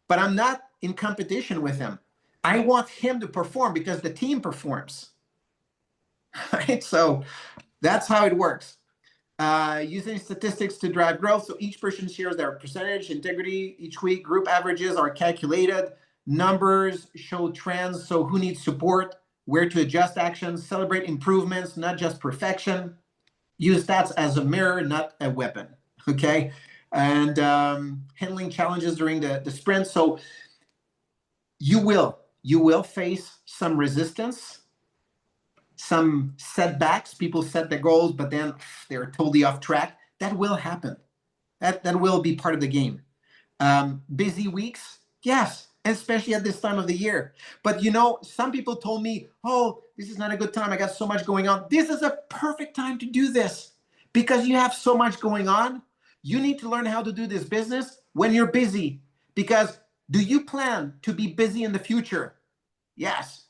But I'm not in competition with him. I want him to perform because the team performs. Right? So that's how it works. Using statistics to drive growth. So each person shares their percentage, integrity each week. Group averages are calculated. Numbers show trends. So who needs support, where to adjust actions, celebrate improvements, not just perfection. Use stats as a mirror, not a weapon. Okay. And handling challenges during the sprint. So you will face some resistance, some setbacks. People set their goals, but then they're totally off track. That will happen. That will be part of the game. Busy weeks, yes, especially at this time of the year. But some people told me, oh, this is not a good time. I got so much going on. This is a perfect time to do this, because you have so much going on. You need to learn how to do this business when you're busy. Because do you plan to be busy in the future? Yes.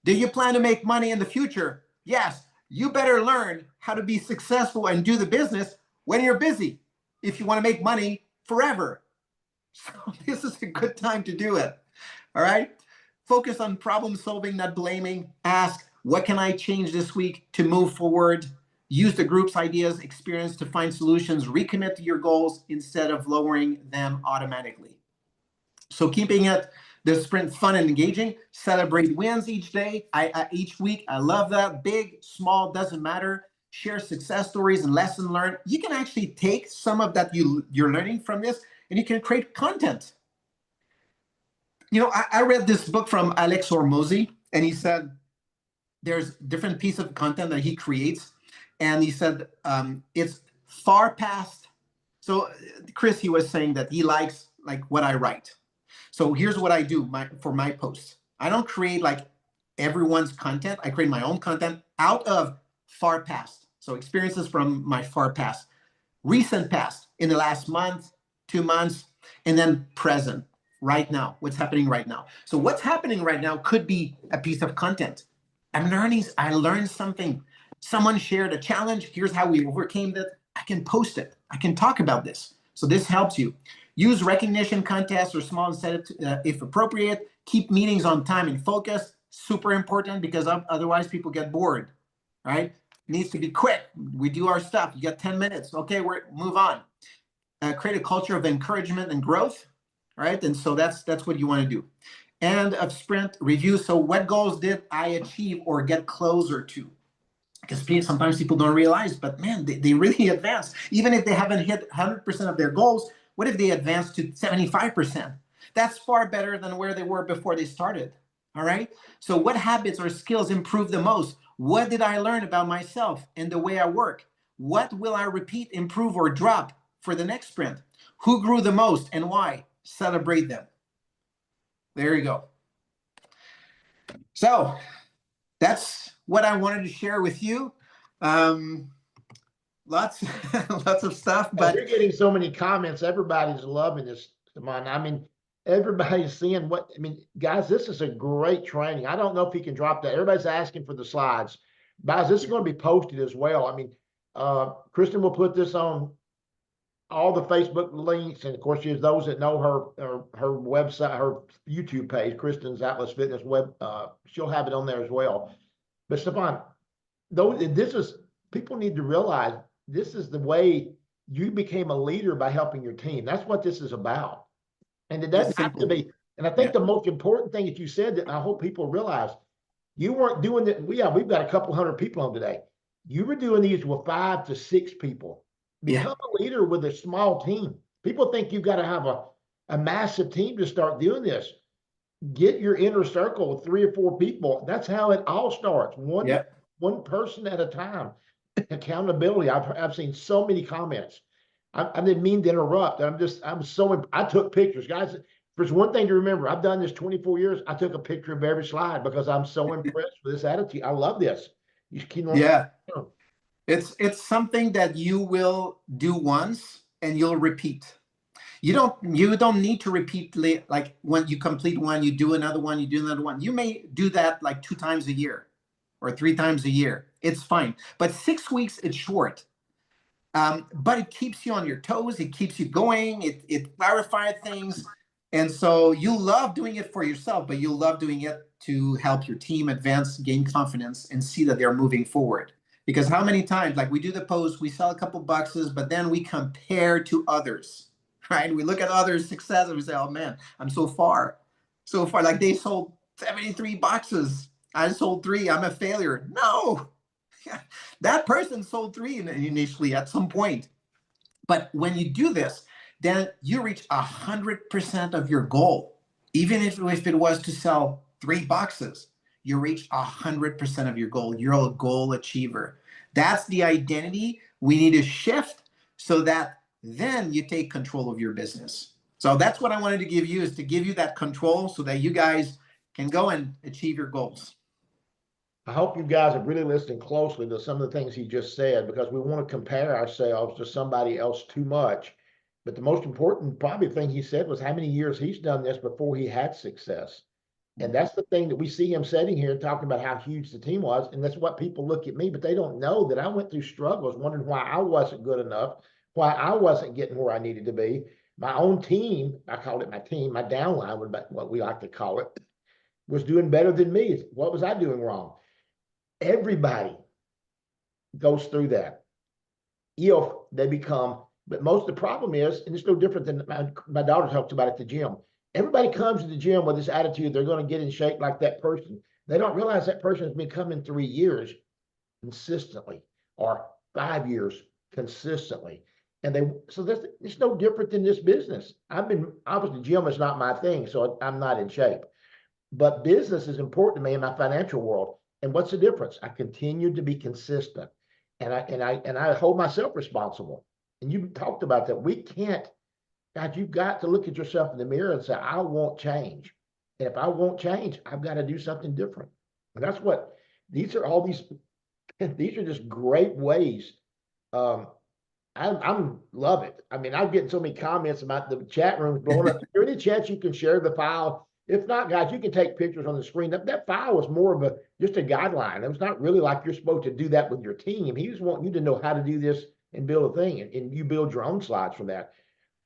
Do you plan to make money in the future? Yes. You better learn how to be successful and do the business when you're busy if you want to make money forever. So this is a good time to do it. All right. Focus on problem solving, not blaming. Ask, what can I change this week to move forward? Use the group's ideas, experience to find solutions. Recommit to your goals instead of lowering them automatically. So keeping it the sprint fun and engaging. Celebrate wins each day, each week. I love that. Big, small, doesn't matter. Share success stories and lesson learned. You can actually take some of that you're learning from this, and you can create content. I read this book from Alex Hormozy, and he said there's different piece of content that he creates, and he said it's far past. So Chris, he was saying that he likes like what I write. So here's what I do for my posts. I don't create like everyone's content. I create my own content out of far past. So experiences from my far past, recent past, in the last month, 2 months, and then present, right now, what's happening right now. So what's happening right now could be a piece of content. I learned something. Someone shared a challenge. Here's how we overcame that. I can post it. I can talk about this. So this helps you. Use recognition contests or small incentives if appropriate. Keep meetings on time and focus. Super important, because otherwise people get bored, right? It needs to be quick. We do our stuff. You got 10 minutes. Okay, move on. Create a culture of encouragement and growth, right? And so that's what you want to do. And of sprint review. So what goals did I achieve or get closer to? Because sometimes people don't realize, but man, they really advance. Even if they haven't hit 100% of their goals, what if they advance to 75%? That's far better than where they were before they started. All right. So what habits or skills improved the most? What did I learn about myself and the way I work? What will I repeat, improve, or drop for the next sprint? Who grew the most and why? Celebrate them. There you go. So that's what I wanted to share with you. lots, lots of stuff, As but you're getting so many comments, everybody's loving this, Stephane. I mean, everybody's seeing what, I mean, guys, this is a great training. I don't know if he can drop that. Everybody's asking for the slides. Guys, this is going to be posted as well. I mean, Kristen will put this on all the Facebook links, and of course, there's those that know her website, her YouTube page, Kristen's Atlas Fitness web. She'll have it on there as well. But Stephane, though, this is, people need to realize this is the way you became a leader, by helping your team. That's what this is about. And it it's doesn't have to simple. be. And I think Yeah. the most important thing that you said, that I hope people realize, you weren't doing that. We've got a couple hundred people on today. You were doing these with 5 to 6 people. Yeah. Become a leader with a small team. People think you've got to have a massive team to start doing this. Get your inner circle with 3 or 4 people. That's how it all starts. Yeah. One person at a time. Accountability. I've seen so many comments. I didn't mean to interrupt. I took pictures, guys. There's one thing to remember. I've done this 24 years. I took a picture of every slide because I'm so impressed with this attitude. I love this. You keep on. Yeah. It's something that you will do once and you'll repeat. You don't need to repeat, like when you complete one, you do another one, you do another one. You may do that like 2 times a year or 3 times a year. It's fine. But 6 weeks, it's short. But it keeps you on your toes. It keeps you going. It clarifies things. And so you love doing it for yourself, but you love doing it to help your team advance, gain confidence, and see that they're moving forward. Because how many times, like we do the post, we sell a couple boxes, but then we compare to others, right? We look at others' success and we say, oh man, I'm so far. So far, like they sold 73 boxes. I sold 3. I'm a failure. No, that person sold 3 initially at some point. But when you do this, then you reach 100% of your goal. Even if it was to sell 3 boxes, you reach 100% of your goal. You're a goal achiever. That's the identity we need to shift so that then you take control of your business. So that's what I wanted to give you, is to give you that control so that you guys can go and achieve your goals. I hope you guys have really listened closely to some of the things he just said, because we want to compare ourselves to somebody else too much. But the most important probably thing he said was how many years he's done this before he had success. And that's the thing that we see him sitting here talking about how huge the team was. And that's what people look at me, but they don't know that I went through struggles, wondering why I wasn't good enough, why I wasn't getting where I needed to be. My own team, I called it my team, my downline, what we like to call it, was doing better than me. What was I doing wrong? Everybody goes through that if they become, but most of the problem is, and it's no different than my daughter talks about at the gym. Everybody comes to the gym with this attitude they're going to get in shape like that person. They don't realize that person has been coming 3 years consistently, or 5 years consistently. And it's no different than this business. Obviously gym is not my thing, so I'm not in shape. But business is important to me in my financial world. And what's the difference? I continue to be consistent, and I hold myself responsible. And you talked about that. We can't, God, you've got to look at yourself in the mirror and say, I won't change. And if I won't change, I've got to do something different. And that's what these are. All these are just great ways. I'm love it. I mean, I'm getting so many comments about the chat rooms blowing up. Is there any chance you can share the file? If not, guys, you can take pictures on the screen. That file was more of just a guideline. It was not really like you're supposed to do that with your team. He just wants you to know how to do this and build a thing, and you build your own slides from that.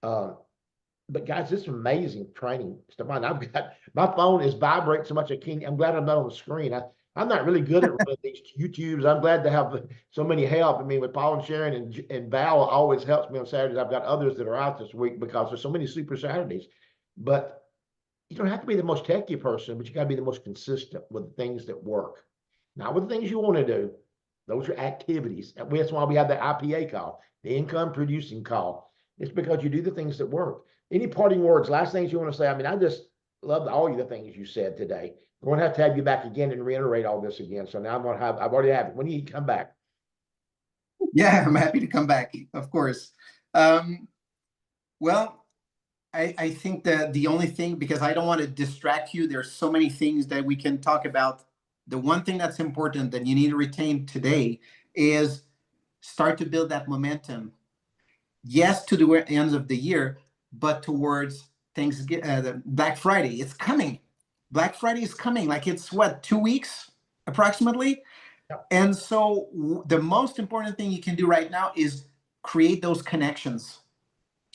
But guys, this is amazing training, Stephane. I've got, my phone is vibrating so much I can't. I'm glad I'm not on the screen. I'm not really good at running these YouTubes. I'm glad to have so many help. I mean, with Paul and Sharon and Val always helps me on Saturdays. I've got others that are out this week because there's so many Super Saturdays. But you don't have to be the most techie person, but you got to be the most consistent with the things that work. Not with the things you want to do. Those are activities. That's why we have the IPA call, the income producing call. It's because you do the things that work. Any parting words, last things you want to say? I mean, I just loved all of the things you said today. We're going to have you back again and reiterate all this again. So now I've already have it. When do you come back? Yeah, I'm happy to come back, of course. Well, I think that the only thing, because I don't want to distract you, there's so many things that we can talk about. The one thing that's important that you need to retain today is start to build that momentum. Yes, to the end of the year, but towards Thanksgiving, Black Friday. It's coming. Black Friday is coming. Like it's what, 2 weeks approximately? Yep. And so the most important thing you can do right now is create those connections,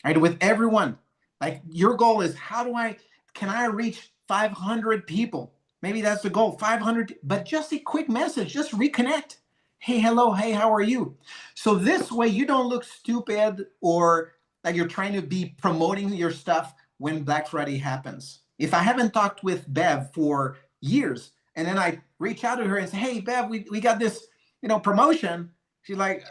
right? With everyone. Like your goal is can I reach 500 people? Maybe that's the goal, 500, but just a quick message, just reconnect. Hey, hello, hey, how are you? So this way you don't look stupid or like you're trying to be promoting your stuff when Black Friday happens. If I haven't talked with Bev for years and then I reach out to her and say, hey, Bev, we got this, promotion. She's like,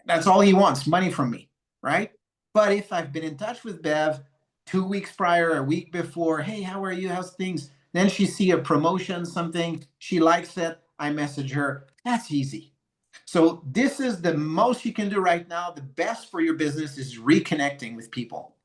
that's all he wants, money from me, right? But if I've been in touch with Bev 2 weeks prior, a week before, hey, how are you? How's things? Then she see a promotion, something, she likes it, I message her. That's easy. So this is the most you can do right now. The best for your business is reconnecting with people.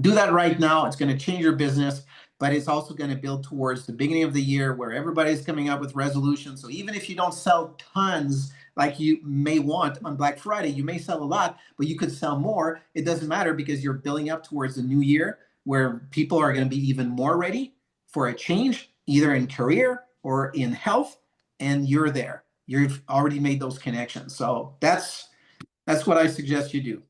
Do that right now. It's going to change your business, but it's also going to build towards the beginning of the year where everybody's coming up with resolutions. So even if you don't sell tons like you may want on Black Friday, you may sell a lot, but you could sell more. It doesn't matter because you're building up towards the new year where people are going to be even more ready for a change, either in career or in health, and you're there. You've already made those connections. So that's what I suggest you do.